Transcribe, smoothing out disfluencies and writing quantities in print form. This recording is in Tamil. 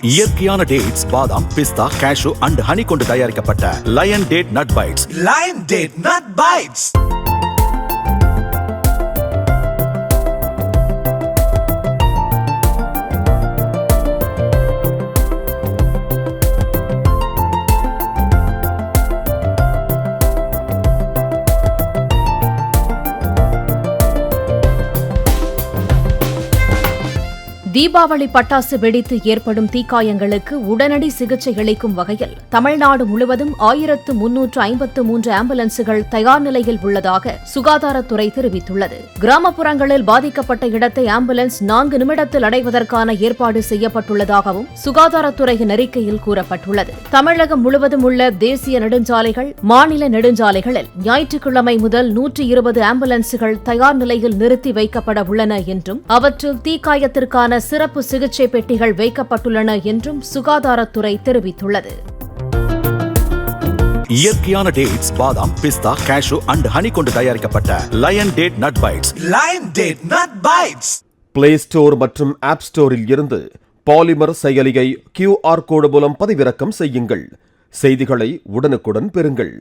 இயற்கையான டேட்ஸ், பாதாம், பிஸ்தா, கேஷு அண்ட் ஹனி கொண்டு தயாரிக்கப்பட்ட lion date nut bites. Lion date nut bites. Deepavali பட்டாசு வெடித்து ஏற்படும் தீக்காயங்களுக்கு உடனடி சிகிச்சை அளிக்கும் வகையில் தமிழ்நாடு முழுவதும் 1353 ஆம்புலன்ஸுகள் தயார் நிலையில் உள்ளதாக சுகாதாரத்துறை தெரிவித்துள்ளது. கிராமப்புறங்களில் பாதிக்கப்பட்ட இடத்தை ஆம்புலன்ஸ் 4 நிமிடத்தில் அடைவதற்கான ஏற்பாடு செய்யப்பட்டுள்ளதாகவும் சுகாதாரத்துறையின் அறிக்கையில் கூறப்பட்டுள்ளது. தமிழகம் முழுவதும் உள்ள தேசிய நெடுஞ்சாலைகள், மாநில நெடுஞ்சாலைகளில் ஞாயிற்றுக்கிழமை முதல் 120 ஆம்புலன்ஸுகள் தயார் நிலையில் நிறுத்தி வைக்கப்பட உள்ளன என்றும் அவற்றில் தீக்காயத்திற்கான சிறப்பு சிகிச்சை பெட்டிகள் வைக்கப்பட்டுள்ளன என்றும் சுகாதாரத்துறை தெரிவித்துள்ளது. இயற்கையான டேட்ஸ், பாதாம், பிஸ்தா, கேஷு அண்ட் ஹனி கொண்டு தயாரிக்கப்பட்ட lion date nut bites. Lion date nut bites. Play store மற்றும் ஆப் ஸ்டோரில் இருந்து பாலிமர் செயலியை QR கோடு மூலம் பதிவிறக்கம் செய்யுங்கள். செய்திகளை உடனுக்குடன் பெறுங்கள்.